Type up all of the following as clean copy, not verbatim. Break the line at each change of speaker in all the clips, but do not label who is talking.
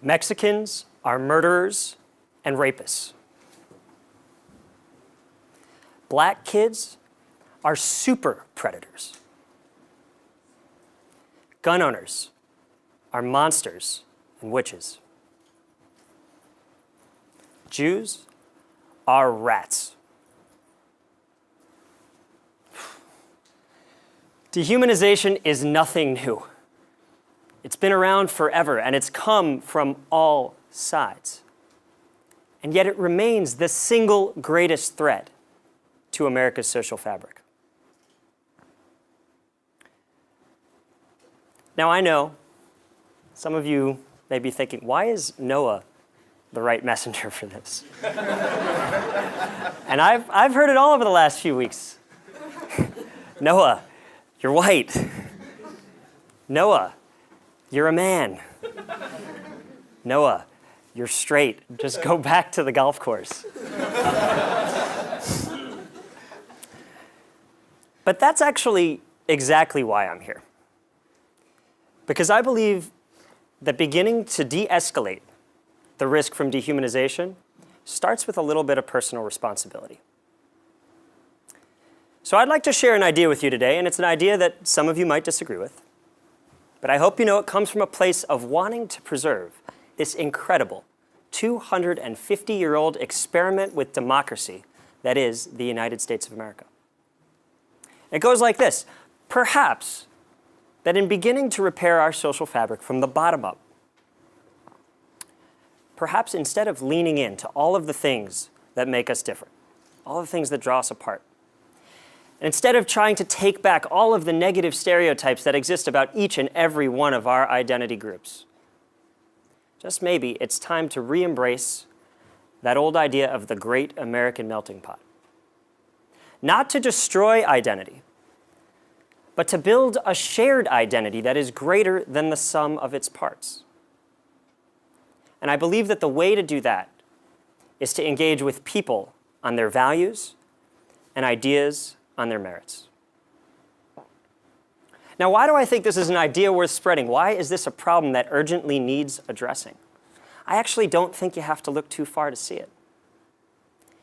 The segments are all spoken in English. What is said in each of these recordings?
Mexicans are murderers and rapists. Black kids are super predators. Gun owners are monsters and witches. Jews are rats. Dehumanization is nothing new. It's been around forever, and it's come from all sides. And yet it remains the single greatest threat to America's social fabric. Now, I know some of you may be thinking, why is Noah the right messenger for this? And I've heard it all over the last few weeks. Noah, you're white. Noah, you're a man. Noah, you're straight. Just go back to the golf course. But that's actually exactly why I'm here. Because I believe that beginning to de-escalate the risk from dehumanization starts with a little bit of personal responsibility. So I'd like to share an idea with you today, and it's an idea that some of you might disagree with. But I hope you know it comes from a place of wanting to preserve this incredible 250-year-old experiment with democracy that is the United States of America. It goes like this. Perhaps that in beginning to repair our social fabric from the bottom up, perhaps instead of leaning into all of the things that make us different, all the things that draw us apart, and instead of trying to take back all of the negative stereotypes that exist about each and every one of our identity groups, just maybe it's time to re-embrace that old idea of the great American melting pot. Not to destroy identity, but to build a shared identity that is greater than the sum of its parts. And I believe that the way to do that is to engage with people on their values and ideas on their merits. Now, why do I think this is an idea worth spreading? Why is this a problem that urgently needs addressing? I actually don't think you have to look too far to see it.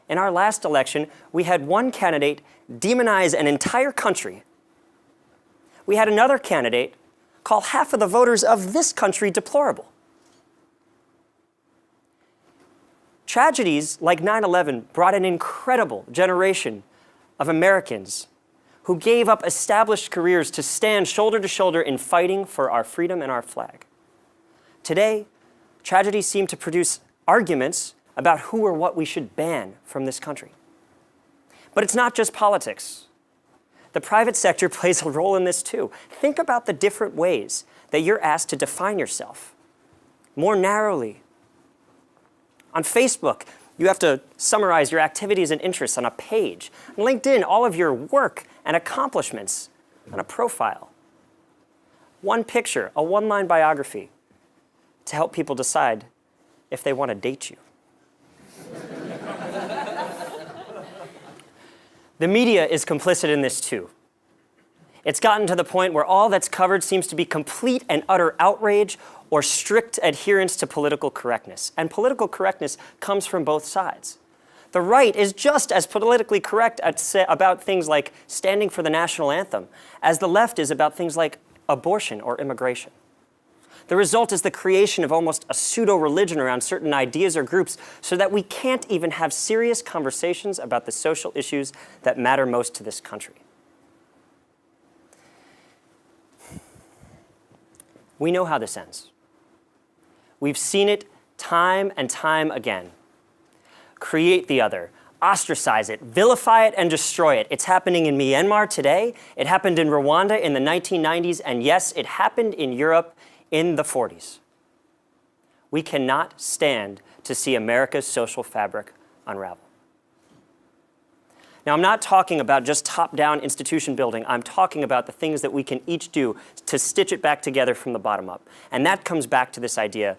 In our last election, we had one candidate demonize an entire country. We had another candidate call half of the voters of this country deplorable. Tragedies like 9/11 brought an incredible generation of Americans who gave up established careers to stand shoulder to shoulder in fighting for our freedom and our flag. Today, tragedies seem to produce arguments about who or what we should ban from this country. But it's not just politics. The private sector plays a role in this too. Think about the different ways that you're asked to define yourself more narrowly. On Facebook, you have to summarize your activities and interests on a page. On LinkedIn, all of your work and accomplishments on a profile. One picture, a one-line biography to help people decide if they want to date you. The media is complicit in this too. It's gotten to the point where all that's covered seems to be complete and utter outrage or strict adherence to political correctness. And political correctness comes from both sides. The right is just as politically correct about things like standing for the national anthem as the left is about things like abortion or immigration. The result is the creation of almost a pseudo-religion around certain ideas or groups so that we can't even have serious conversations about the social issues that matter most to this country. We know how this ends. We've seen it time and time again. Create the other, ostracize it, vilify it, and destroy it. It's happening in Myanmar today. It happened in Rwanda in the 1990s, and yes, it happened in Europe in the 40s. We cannot stand to see America's social fabric unravel. Now, I'm not talking about just top-down institution building. I'm talking about the things that we can each do to stitch it back together from the bottom up. And that comes back to this idea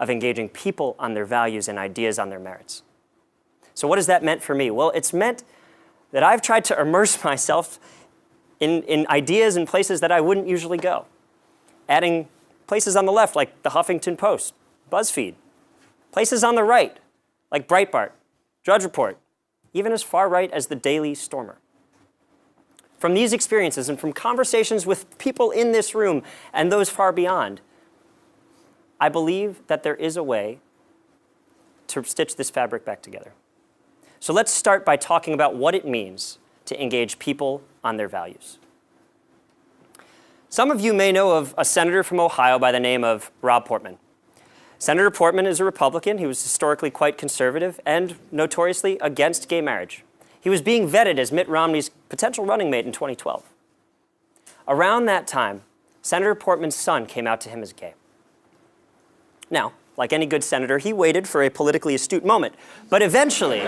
of engaging people on their values and ideas on their merits. So what has that meant for me? Well, it's meant that I've tried to immerse myself in ideas and places that I wouldn't usually go. Adding places on the left, like the Huffington Post, BuzzFeed, places on the right, like Breitbart, Drudge Report, even as far right as the Daily Stormer. From these experiences and from conversations with people in this room and those far beyond, I believe that there is a way to stitch this fabric back together. So let's start by talking about what it means to engage people on their values. Some of you may know of a senator from Ohio by the name of Rob Portman. Senator Portman is a Republican. He was historically quite conservative and notoriously against gay marriage. He was being vetted as Mitt Romney's potential running mate in 2012. Around that time, Senator Portman's son came out to him as gay. Now, like any good senator, he waited for a politically astute moment, but eventually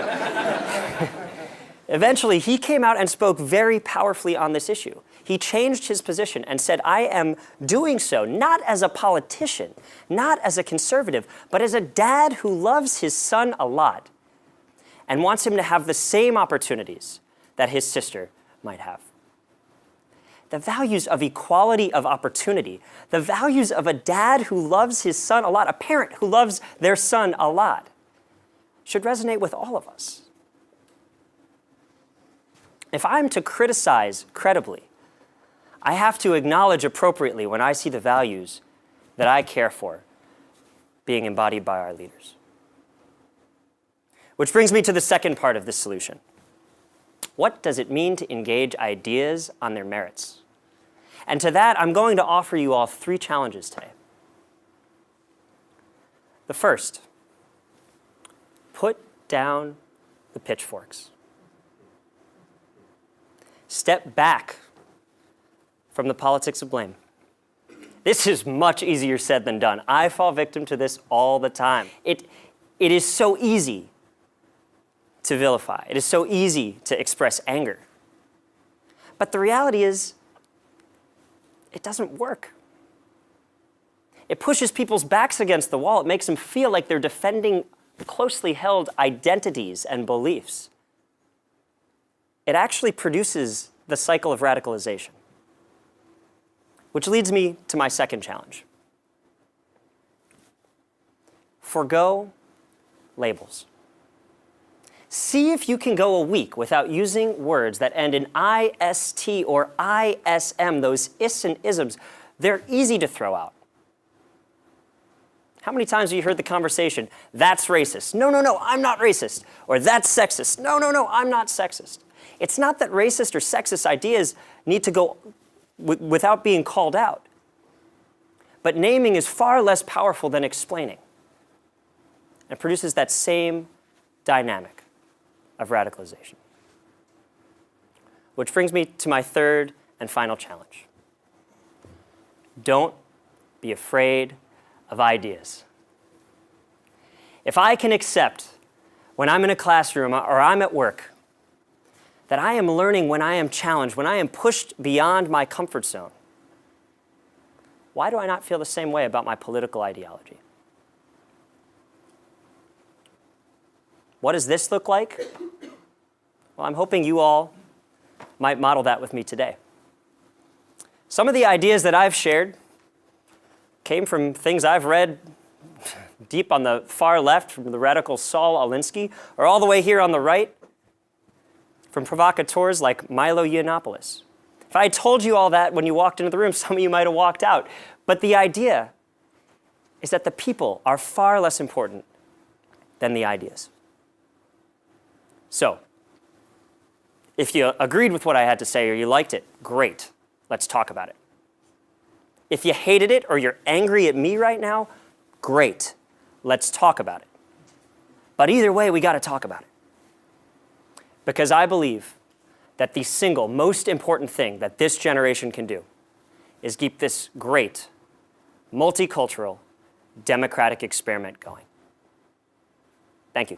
he came out and spoke very powerfully on this issue. He changed his position and said, I am doing so not as a politician, not as a conservative, but as a dad who loves his son a lot and wants him to have the same opportunities that his sister might have. The values of equality of opportunity, the values of a dad who loves his son a lot, a parent who loves their son a lot, should resonate with all of us. If I'm to criticize credibly, I have to acknowledge appropriately when I see the values that I care for being embodied by our leaders. Which brings me to the second part of this solution. What does it mean to engage ideas on their merits? And to that, I'm going to offer you all 3 challenges today. The first, put down the pitchforks. Step back from the politics of blame. This is much easier said than done. I fall victim to this all the time. It is so easy to vilify. It is so easy to express anger. But the reality is, it doesn't work. It pushes people's backs against the wall. It makes them feel like they're defending closely held identities and beliefs. It actually produces the cycle of radicalization. Which leads me to my second challenge. Forgo labels. See if you can go a week without using words that end in IST or ISM, those is and isms. They're easy to throw out. How many times have you heard the conversation, that's racist? No, no, no, I'm not racist. Or that's sexist. No, no, no, I'm not sexist. It's not that racist or sexist ideas need to go without being called out. But naming is far less powerful than explaining. It produces that same dynamic of radicalization. Which brings me to my third and final challenge. Don't be afraid of ideas. If I can accept when I'm in a classroom or I'm at work that I am learning when I am challenged, when I am pushed beyond my comfort zone, why do I not feel the same way about my political ideology? What does this look like? Well, I'm hoping you all might model that with me today. Some of the ideas that I've shared came from things I've read deep on the far left from the radical Saul Alinsky, or all the way here on the right from provocateurs like Milo Yiannopoulos. If I had told you all that when you walked into the room, some of you might have walked out. But the idea is that the people are far less important than the ideas. So, if you agreed with what I had to say or you liked it, great. Let's talk about it. If you hated it or you're angry at me right now, great. Let's talk about it. But either way, we got to talk about it. Because I believe that the single most important thing that this generation can do is keep this great, multicultural, democratic experiment going. Thank you.